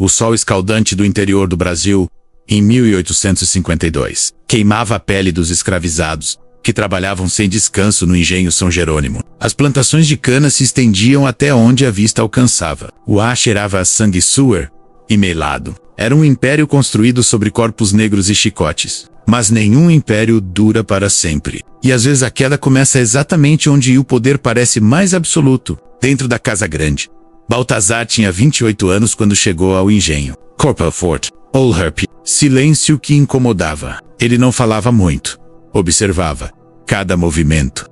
O sol escaldante do interior do Brasil, em 1852, queimava a pele dos escravizados, que trabalhavam sem descanso no engenho São Jerônimo. As plantações de cana se estendiam até onde a vista alcançava. O ar cheirava a sanguessuga e melado. Era um império construído sobre corpos negros e chicotes. Mas nenhum império dura para sempre. E às vezes a queda começa exatamente onde o poder parece mais absoluto, dentro da Casa Grande. Baltazar tinha 28 anos quando chegou ao engenho. Corporal Fort, Old Herp. Silêncio que incomodava. Ele não falava muito. Observava cada movimento,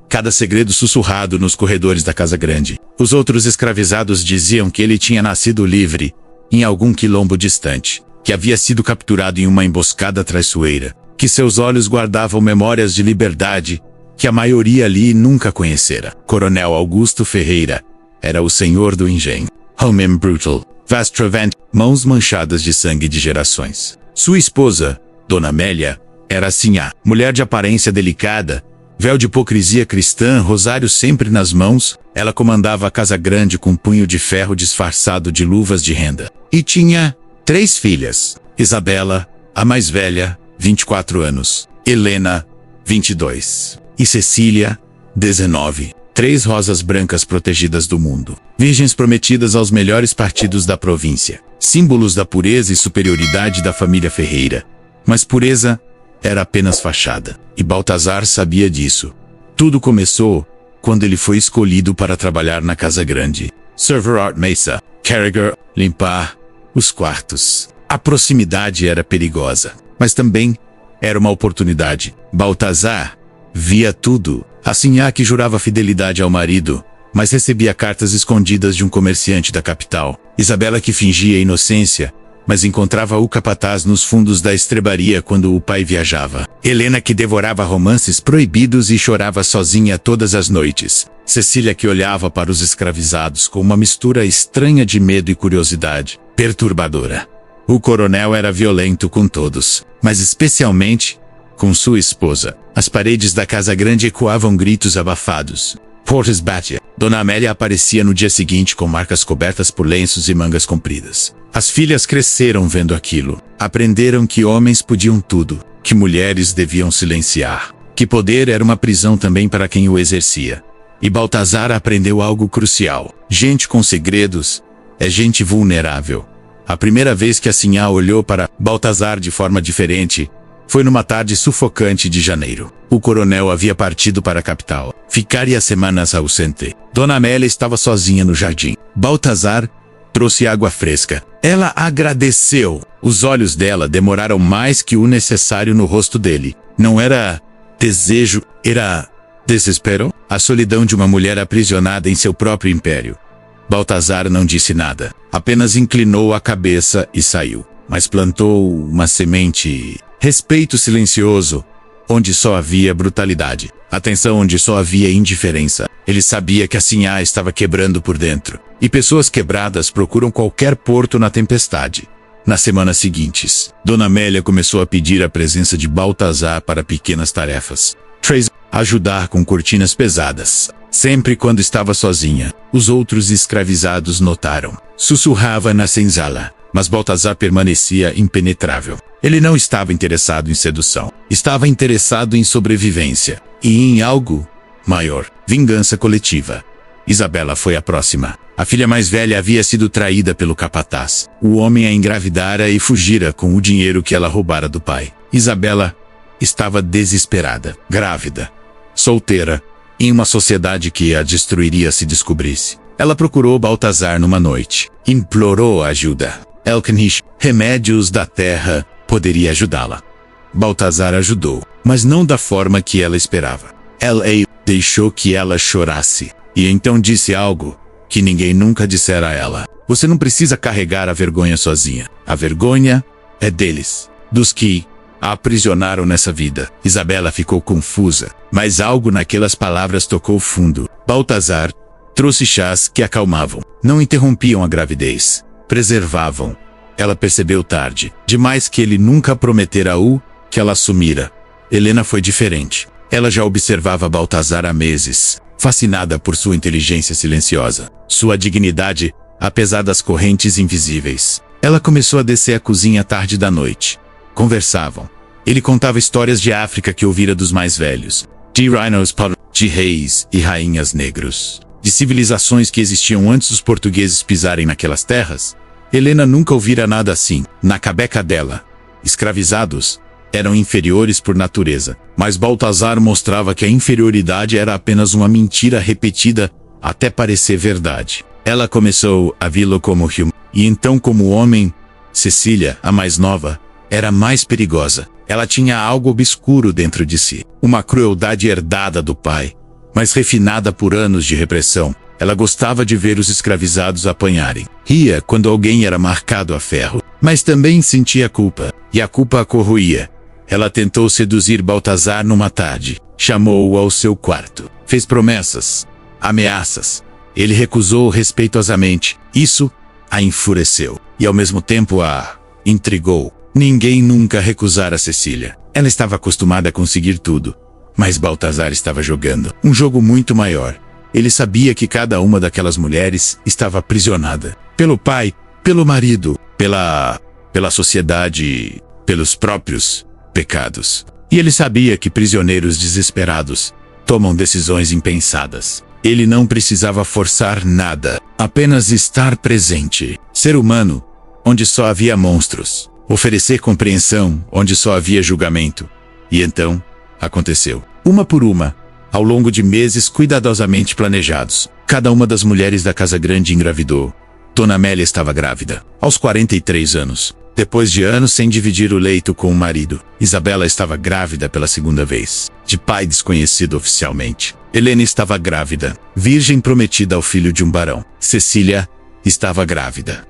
cada segredo sussurrado nos corredores da Casa Grande. Os outros escravizados diziam que ele tinha nascido livre, em algum quilombo distante, que havia sido capturado em uma emboscada traiçoeira, que seus olhos guardavam memórias de liberdade, que a maioria ali nunca conhecera. Coronel Augusto Ferreira era o senhor do engenho. Homem brutal, vastrovent, mãos manchadas de sangue de gerações. Sua esposa, Dona Amélia, era Sinhá, mulher de aparência delicada, véu de hipocrisia cristã, rosário sempre nas mãos. Ela comandava a Casa Grande com um punho de ferro disfarçado de luvas de renda. E tinha 3 filhas. Isabela, a mais velha, 24 anos. Helena, 22. E Cecília, 19. 3 rosas brancas protegidas do mundo. Virgens prometidas aos melhores partidos da província. Símbolos da pureza e superioridade da família Ferreira. Mas pureza era apenas fachada. E Baltazar sabia disso. Tudo começou quando ele foi escolhido para trabalhar na Casa Grande. Server Art Mesa, Carriger, limpar os quartos. A proximidade era perigosa, mas também era uma oportunidade. Baltazar via tudo. A Sinhá que jurava fidelidade ao marido, mas recebia cartas escondidas de um comerciante da capital. Isabela que fingia inocência, mas encontrava o capataz nos fundos da estrebaria quando o pai viajava. Helena que devorava romances proibidos e chorava sozinha todas as noites. Cecília que olhava para os escravizados com uma mistura estranha de medo e curiosidade, perturbadora. O coronel era violento com todos, mas especialmente com sua esposa. As paredes da Casa Grande ecoavam gritos abafados. Portes batia. Dona Amélia aparecia no dia seguinte com marcas cobertas por lenços e mangas compridas. As filhas cresceram vendo aquilo. Aprenderam que homens podiam tudo, que mulheres deviam silenciar, que poder era uma prisão também para quem o exercia. E Baltazar aprendeu algo crucial. Gente com segredos é gente vulnerável. A primeira vez que a Sinhá olhou para Baltazar de forma diferente foi numa tarde sufocante de janeiro. O coronel havia partido para a capital. Ficaria semanas ausente. Dona Amélia estava sozinha no jardim. Baltazar trouxe água fresca. Ela agradeceu. Os olhos dela demoraram mais que o necessário no rosto dele. Não era desejo, era desespero. A solidão de uma mulher aprisionada em seu próprio império. Baltazar não disse nada. Apenas inclinou a cabeça e saiu. Mas plantou uma semente. Respeito silencioso, onde só havia brutalidade. Atenção onde só havia indiferença. Ele sabia que a Sinhá estava quebrando por dentro. E pessoas quebradas procuram qualquer porto na tempestade. Nas semanas seguintes, Dona Amélia começou a pedir a presença de Baltazar para pequenas tarefas. Ajudar com cortinas pesadas. Sempre quando estava sozinha, os outros escravizados notaram. Sussurrava na senzala, mas Baltazar permanecia impenetrável. Ele não estava interessado em sedução. Estava interessado em sobrevivência. E em algo maior. Vingança coletiva. Isabela foi a próxima. A filha mais velha havia sido traída pelo capataz. O homem a engravidara e fugira com o dinheiro que ela roubara do pai. Isabela estava desesperada, grávida, solteira, em uma sociedade que a destruiria se descobrisse. Ela procurou Baltazar numa noite. Implorou ajuda. Elkenish, remédios da terra, poderia ajudá-la. Baltazar ajudou, mas não da forma que ela esperava. L.A. deixou que ela chorasse, e então disse algo que ninguém nunca dissera a ela. Você não precisa carregar a vergonha sozinha. A vergonha é deles, dos que a aprisionaram nessa vida. Isabela ficou confusa, mas algo naquelas palavras tocou fundo. Baltazar trouxe chás que acalmavam. Não interrompiam a gravidez. Preservavam. Ela percebeu tarde demais que ele nunca prometera o que ela assumira. Helena foi diferente. Ela já observava Baltazar há meses, fascinada por sua inteligência silenciosa, sua dignidade apesar das correntes invisíveis. Ela começou a descer a cozinha tarde da noite. Conversavam. Ele contava histórias de África que ouvira dos mais velhos, de rhinos, de reis e rainhas negros, de civilizações que existiam antes dos portugueses pisarem naquelas terras. Helena nunca ouvira nada assim. Na cabeça dela, escravizados eram inferiores por natureza, mas Baltazar mostrava que a inferioridade era apenas uma mentira repetida até parecer verdade. Ela começou a vê-lo como humano, e então como homem. Cecília, a mais nova, era mais perigosa. Ela tinha algo obscuro dentro de si, uma crueldade herdada do pai, mas refinada por anos de repressão. Ela gostava de ver os escravizados apanharem. Ria quando alguém era marcado a ferro, mas também sentia culpa, e a culpa a corroía. Ela tentou seduzir Baltazar numa tarde, chamou-o ao seu quarto, fez promessas, ameaças. Ele recusou respeitosamente. Isso a enfureceu, e ao mesmo tempo a intrigou. Ninguém nunca recusara Cecília. Ela estava acostumada a conseguir tudo, mas Baltazar estava jogando um jogo muito maior. Ele sabia que cada uma daquelas mulheres estava aprisionada. Pelo pai, pelo marido, pela sociedade, pelos próprios pecados. E ele sabia que prisioneiros desesperados tomam decisões impensadas. Ele não precisava forçar nada, apenas estar presente. Ser humano, onde só havia monstros. Oferecer compreensão, onde só havia julgamento. E então, aconteceu. Uma por uma, ao longo de meses cuidadosamente planejados, cada uma das mulheres da Casa Grande engravidou. Dona Amélia estava grávida, aos 43 anos. Depois de anos sem dividir o leito com o marido, Isabela estava grávida pela segunda vez, de pai desconhecido oficialmente. Helena estava grávida, virgem prometida ao filho de um barão. Cecília estava grávida,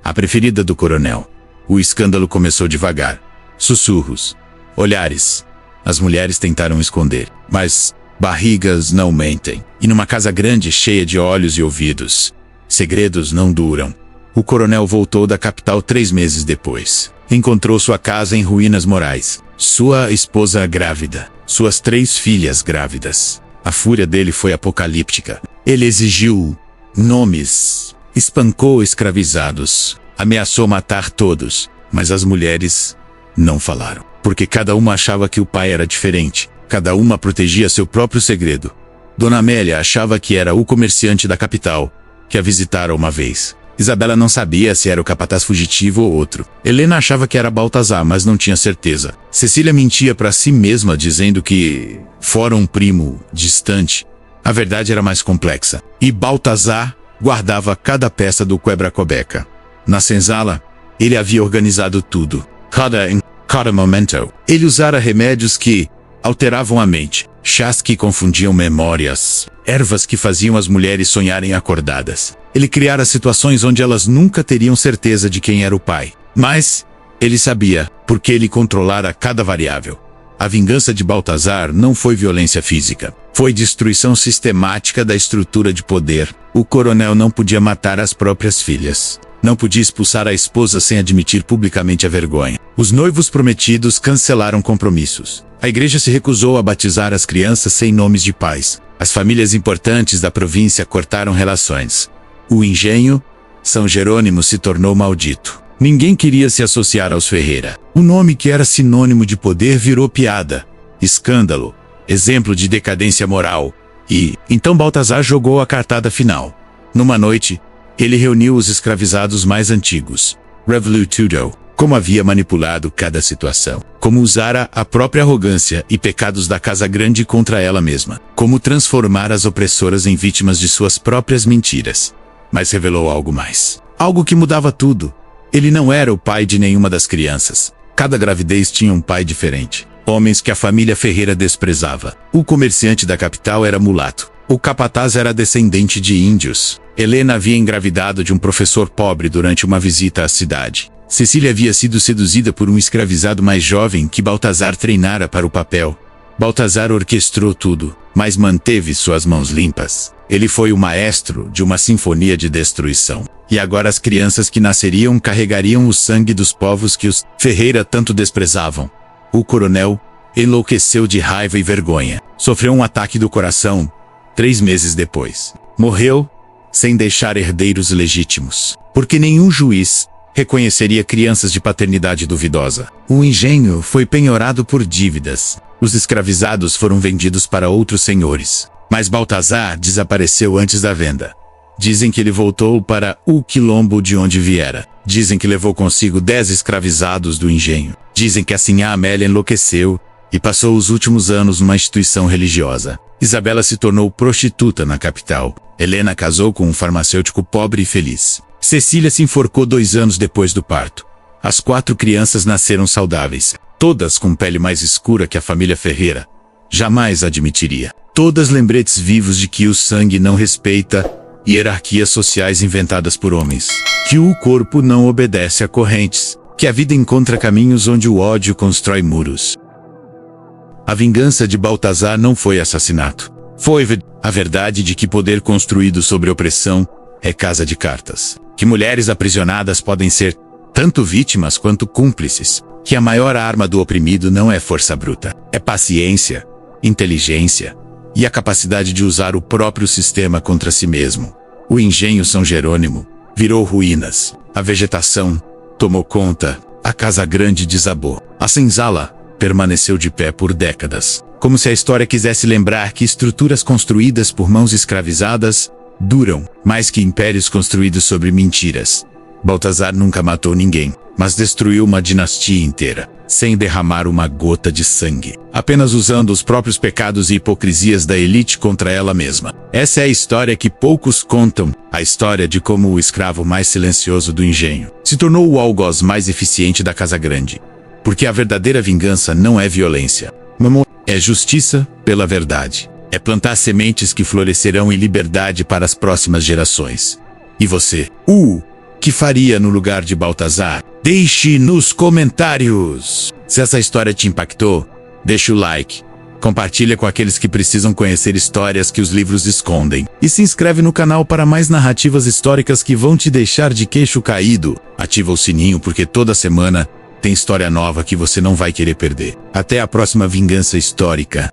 a preferida do coronel. O escândalo começou devagar. Sussurros, olhares. As mulheres tentaram esconder, mas barrigas não mentem. E numa casa grande cheia de olhos e ouvidos, segredos não duram. O coronel voltou da capital 3 meses depois. Encontrou sua casa em ruínas morais. Sua esposa grávida. Suas 3 filhas grávidas. A fúria dele foi apocalíptica. Ele exigiu nomes. Espancou escravizados. Ameaçou matar todos. Mas as mulheres não falaram. Porque cada uma achava que o pai era diferente. Cada uma protegia seu próprio segredo. Dona Amélia achava que era o comerciante da capital, que a visitara uma vez. Isabela não sabia se era o capataz fugitivo ou outro. Helena achava que era Baltazar, mas não tinha certeza. Cecília mentia para si mesma, dizendo que fora um primo distante. A verdade era mais complexa. E Baltazar guardava cada peça do quebra-cobeca. Na senzala, ele havia organizado tudo. Cada momento. Ele usara remédios que alteravam a mente. Chás que confundiam memórias. Ervas que faziam as mulheres sonharem acordadas. Ele criara situações onde elas nunca teriam certeza de quem era o pai. Mas ele sabia, porque ele controlara cada variável. A vingança de Baltazar não foi violência física. Foi destruição sistemática da estrutura de poder. O coronel não podia matar as próprias filhas. Não podia expulsar a esposa sem admitir publicamente a vergonha. Os noivos prometidos cancelaram compromissos. A igreja se recusou a batizar as crianças sem nomes de pais. As famílias importantes da província cortaram relações. O engenho, São Jerônimo, se tornou maldito. Ninguém queria se associar aos Ferreira. O nome que era sinônimo de poder virou piada, escândalo, exemplo de decadência moral. E, então Baltazar jogou a cartada final. Numa noite, ele reuniu os escravizados mais antigos. Revelou tudo. Como havia manipulado cada situação. Como usara a própria arrogância e pecados da Casa Grande contra ela mesma. Como transformar as opressoras em vítimas de suas próprias mentiras. Mas revelou algo mais. Algo que mudava tudo. Ele não era o pai de nenhuma das crianças. Cada gravidez tinha um pai diferente. Homens que a família Ferreira desprezava. O comerciante da capital era mulato. O capataz era descendente de índios. Helena havia engravidado de um professor pobre durante uma visita à cidade. Cecília havia sido seduzida por um escravizado mais jovem que Baltazar treinara para o papel. Baltazar orquestrou tudo, mas manteve suas mãos limpas. Ele foi o maestro de uma sinfonia de destruição. E agora as crianças que nasceriam carregariam o sangue dos povos que os Ferreira tanto desprezavam. O coronel enlouqueceu de raiva e vergonha. Sofreu um ataque do coração 3 meses depois. Morreu sem deixar herdeiros legítimos, porque nenhum juiz reconheceria crianças de paternidade duvidosa. O engenho foi penhorado por dívidas. Os escravizados foram vendidos para outros senhores. Mas Baltazar desapareceu antes da venda. Dizem que ele voltou para o quilombo de onde viera. Dizem que levou consigo 10 escravizados do engenho. Dizem que a sinhá Amélia enlouqueceu e passou os últimos anos numa instituição religiosa. Isabela se tornou prostituta na capital. Helena casou com um farmacêutico pobre e feliz. Cecília se enforcou 2 anos depois do parto. As 4 crianças nasceram saudáveis, todas com pele mais escura que a família Ferreira jamais admitiria. Todas lembretes vivos de que o sangue não respeita hierarquias sociais inventadas por homens, que o corpo não obedece a correntes, que a vida encontra caminhos onde o ódio constrói muros. A vingança de Baltazar não foi assassinato. Foi a verdade de que poder construído sobre opressão é casa de cartas. Que mulheres aprisionadas podem ser tanto vítimas quanto cúmplices. Que a maior arma do oprimido não é força bruta. É paciência, inteligência e a capacidade de usar o próprio sistema contra si mesmo. O engenho São Jerônimo virou ruínas. A vegetação tomou conta. A casa grande desabou. A senzala permaneceu de pé por décadas. Como se a história quisesse lembrar que estruturas construídas por mãos escravizadas duram mais que impérios construídos sobre mentiras. Baltazar nunca matou ninguém, mas destruiu uma dinastia inteira, sem derramar uma gota de sangue, apenas usando os próprios pecados e hipocrisias da elite contra ela mesma. Essa é a história que poucos contam, a história de como o escravo mais silencioso do engenho se tornou o algoz mais eficiente da Casa Grande. Porque a verdadeira vingança não é violência, é justiça pela verdade. É plantar sementes que florescerão em liberdade para as próximas gerações. E você? Que faria no lugar de Baltazar? Deixe nos comentários! Se essa história te impactou, deixa o like, compartilha com aqueles que precisam conhecer histórias que os livros escondem. E se inscreve no canal para mais narrativas históricas que vão te deixar de queixo caído. Ativa o sininho porque toda semana tem história nova que você não vai querer perder. Até a próxima vingança histórica.